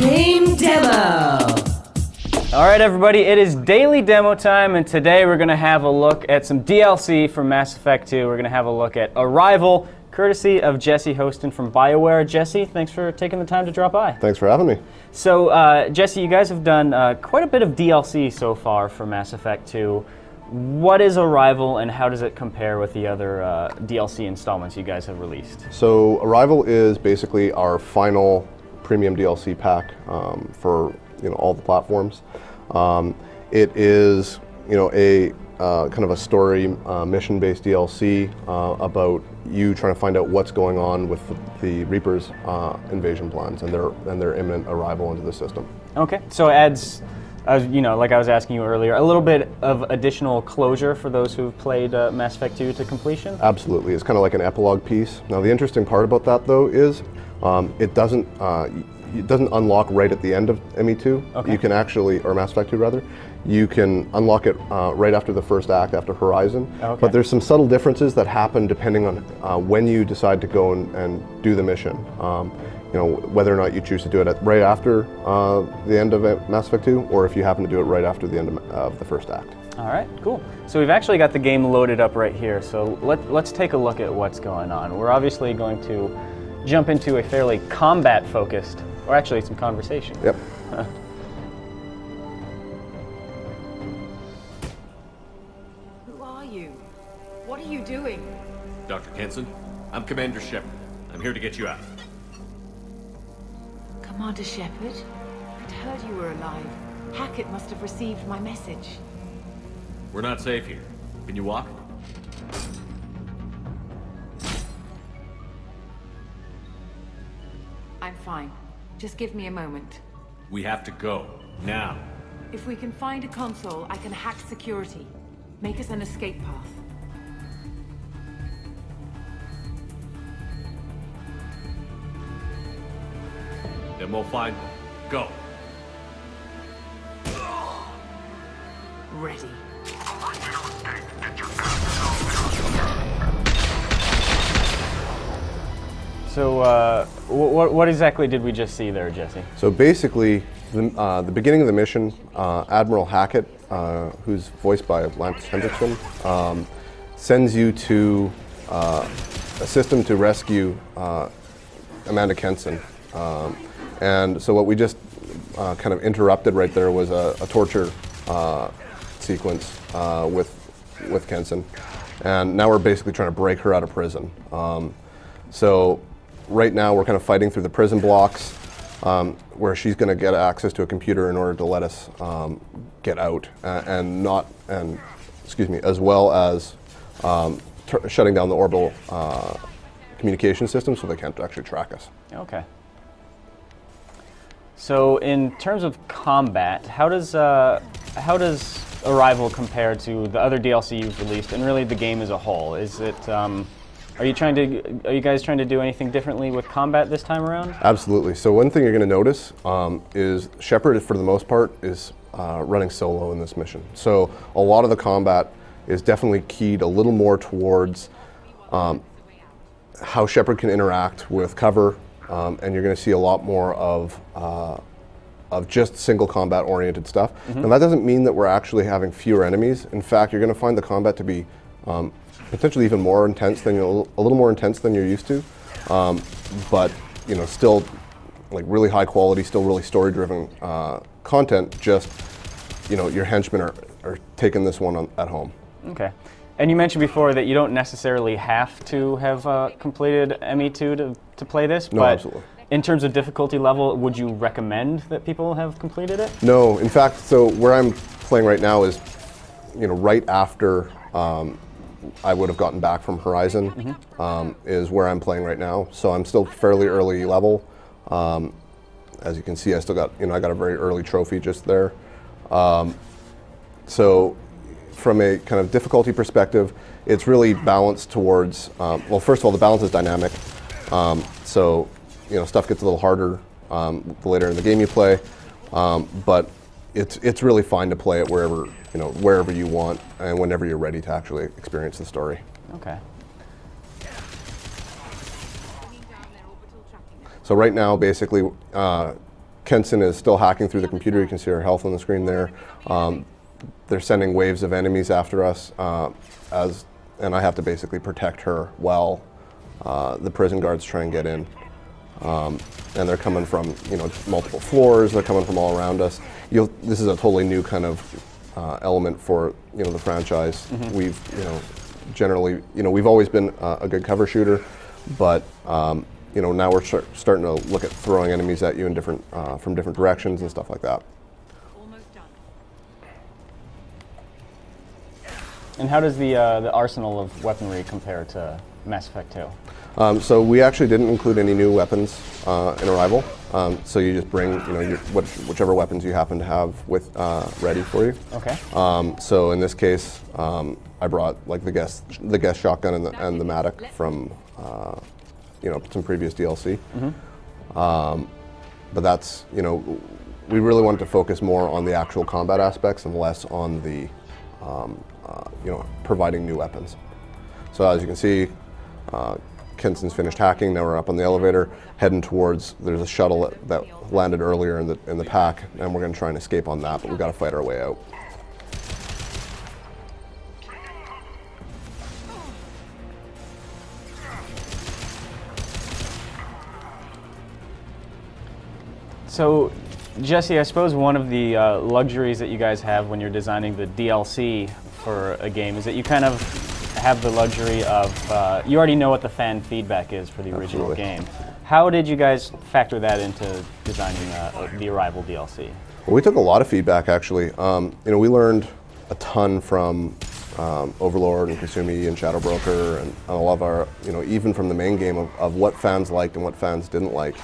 Game Demo! Alright everybody, it is daily demo time, and today we're going to have a look at some DLC from Mass Effect 2. We're going to have a look at Arrival, courtesy of Джесси Hьюстон from BioWare. Jesse, thanks for taking the time to drop by. Thanks for having me. So, Jesse, you guys have done quite a bit of DLC so far for Mass Effect 2. What is Arrival, and how does it compare with the other DLC installments you guys have released? So, Arrival is basically our final premium DLC pack for all the platforms. It is a kind of a story mission-based DLC about you trying to find out what's going on with the Reapers' invasion plans and their imminent arrival into the system. Okay, so it adds, like I was asking you earlier, a little bit of additional closure for those who've played Mass Effect 2 to completion? Absolutely, it's kind of like an epilogue piece. Now the interesting part about that though is it doesn't unlock right at the end of ME2. Okay. You can actually, or Mass Effect 2 rather, you can unlock it right after the first act, after Horizon. Okay. But there's some subtle differences that happen depending on when you decide to go and do the mission. Whether or not you choose to do it right after the end of Mass Effect 2, or if you happen to do it right after the end of the first act. All right, cool. So we've actually got the game loaded up right here, so let's take a look at what's going on. We're obviously going to jump into a fairly combat-focused, or actually some conversation. Yep. Who are you? What are you doing? Dr. Kenson, I'm Commander Shepard. I'm here to get you out. Commander Shepard? I'd heard you were alive. Hackett must have received my message. We're not safe here. Can you walk? I'm fine. Just give me a moment. We have to go. Now. If we can find a console, I can hack security. Make us an escape path. Then we'll find them. Go. Ready. So, what exactly did we just see there, Jesse? So basically, the beginning of the mission, Admiral Hackett, who's voiced by Lance Henriksen, sends you to a system to rescue Amanda Kenson. And so what we just kind of interrupted right there was a torture sequence with Kenson. And now we're basically trying to break her out of prison. So right now we're kind of fighting through the prison blocks where she's going to get access to a computer in order to let us get out as well as shutting down the orbital communication system so they can't actually track us. Okay. So in terms of combat, how does Arrival compare to the other DLC you've released, and really the game as a whole? Is it are you guys trying to do anything differently with combat this time around? Absolutely. So one thing you're going to notice is Shepard, for the most part, is running solo in this mission. So a lot of the combat is definitely keyed a little more towards how Shepard can interact with cover, and you're going to see a lot more of just single combat oriented stuff. Mm-hmm. And that doesn't mean that we're actually having fewer enemies. In fact, you're going to find the combat to be potentially even more intense than a little more intense than you're used to, but still like really high quality, still really story driven content. Just your henchmen are taking this one at home. Okay. And you mentioned before that you don't necessarily have to have completed ME2 to play this, no, but absolutely. In terms of difficulty level, would you recommend that people have completed it? No, in fact, so where I'm playing right now is, right after I would have gotten back from Horizon, mm-hmm. Is where I'm playing right now. So I'm still fairly early level. As you can see, I still got, I got a very early trophy just there. So from a kind of difficulty perspective, it's really balanced towards, well, first of all, the balance is dynamic. So, stuff gets a little harder the later in the game you play, but it's really fine to play it wherever you want and whenever you're ready to actually experience the story. Okay. So right now, basically, Kenson is still hacking through the computer. You can see her health on the screen there. They're sending waves of enemies after us, and I have to basically protect her while the prison guards try and get in. And they're coming from, you know, multiple floors. They're coming from all around us. This is a totally new kind of element for, you know, the franchise. We've, you know, generally, you know, we've always been a good cover shooter, but you know, now we're starting to look at throwing enemies at you in different from different directions and stuff like that. Almost done. And how does the arsenal of weaponry compare to Mass Effect 2? So we actually didn't include any new weapons in Arrival. So you just bring, you know, whichever weapons you happen to have with ready for you. Okay. So in this case, I brought like the guest shotgun and the Matic from you know, some previous DLC. But that's, you know, we really wanted to focus more on the actual combat aspects and less on the you know, providing new weapons. So as you can see, Kenson's finished hacking. Now we're up on the elevator, heading towards. There's a shuttle that landed earlier in the pack, and we're going to try and escape on that. But we've got to fight our way out. So, Jesse, I suppose one of the luxuries that you guys have when you're designing the DLC for a game is that you kind of have the luxury of, you already know what the fan feedback is for the original game. How did you guys factor that into designing the Arrival DLC? Well, we took a lot of feedback, actually. You know, we learned a ton from Overlord and Kasumi and Shadow Broker and a lot of our, you know, even from the main game of what fans liked and what fans didn't like.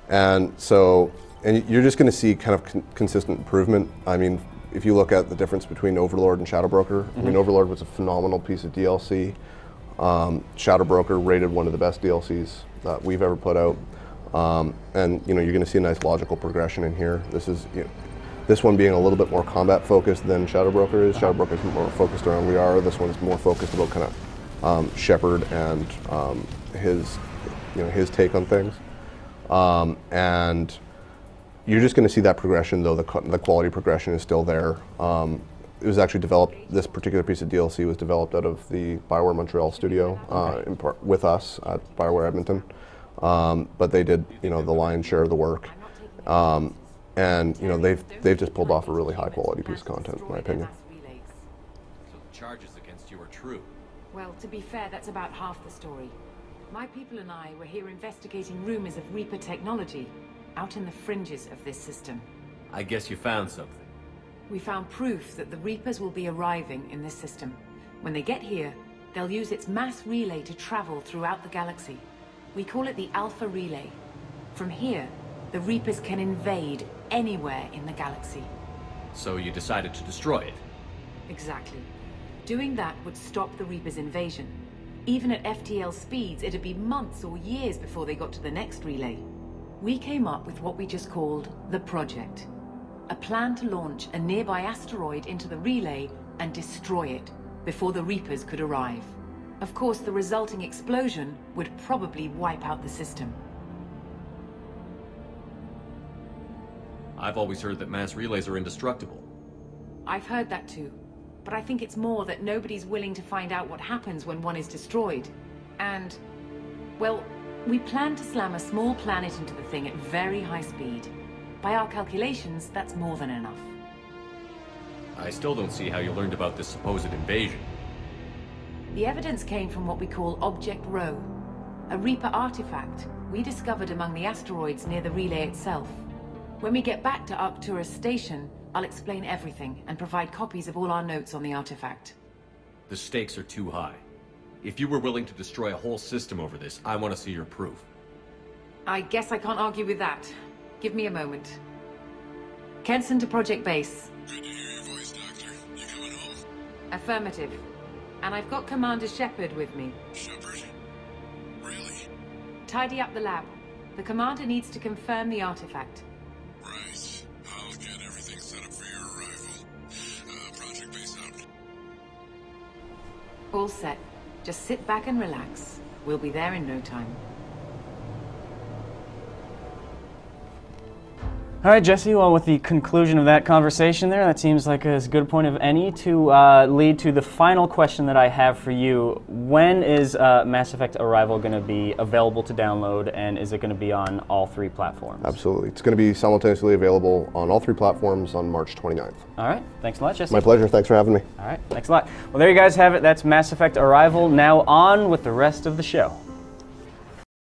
And so, and you're just going to see kind of consistent improvement. I mean, if you look at the difference between Overlord and Shadow Broker, I mean, Overlord was a phenomenal piece of DLC. Shadow Broker rated one of the best DLCs that we've ever put out. And you know, you're going to see a nice logical progression in here. This is, you know, this one being a little bit more combat focused than Shadow Broker is. Shadow Broker is more focused around VR. This one's more focused about kind of Shepard and his, you know, his take on things. And you're just going to see that progression, though the quality progression is still there. It was actually developed, this particular piece of DLC was developed out of the BioWare Montreal studio, in part with us at BioWare Edmonton. But they did, you know, the lion's share of the work. And, you know, they've just pulled off a really high quality piece of content, in my opinion. So the charges against you are true. Well, to be fair, that's about half the story. My people and I were here investigating rumors of Reaper technology out in the fringes of this system. I guess you found something. We found proof that the Reapers will be arriving in this system. When they get here, they'll use its mass relay to travel throughout the galaxy. We call it the Alpha Relay. From here, the Reapers can invade anywhere in the galaxy. So you decided to destroy it? Exactly. Doing that would stop the Reapers' invasion. Even at FTL speeds, it'd be months or years before they got to the next relay. We came up with what we just called the Project. A plan to launch a nearby asteroid into the relay and destroy it before the Reapers could arrive. Of course, the resulting explosion would probably wipe out the system. I've always heard that mass relays are indestructible. I've heard that too. But I think it's more that nobody's willing to find out what happens when one is destroyed. And, well, we plan to slam a small planet into the thing at very high speed. By our calculations, that's more than enough. I still don't see how you learned about this supposed invasion. The evidence came from what we call Object Rho, a Reaper artifact we discovered among the asteroids near the relay itself. When we get back to Arcturus Station, I'll explain everything and provide copies of all our notes on the artifact. The stakes are too high. If you were willing to destroy a whole system over this, I want to see your proof. I guess I can't argue with that. Give me a moment. Kenson to Project Base. Good to hear your voice, Doctor. You coming home? Affirmative. And I've got Commander Shepard with me. Shepard? Really? Tidy up the lab. The Commander needs to confirm the artifact. Right. I'll get everything set up for your arrival. Project Base out. All set. Just sit back and relax. We'll be there in no time. All right, Jesse, well, with the conclusion of that conversation there, that seems like as good a point of any to lead to the final question that I have for you. When is Mass Effect Arrival going to be available to download, and is it going to be on all 3 platforms? Absolutely. It's going to be simultaneously available on all 3 platforms on March 29th. All right. Thanks a lot, Jesse. My pleasure. Thanks for having me. All right. Thanks a lot. Well, there you guys have it. That's Mass Effect Arrival. Now on with the rest of the show.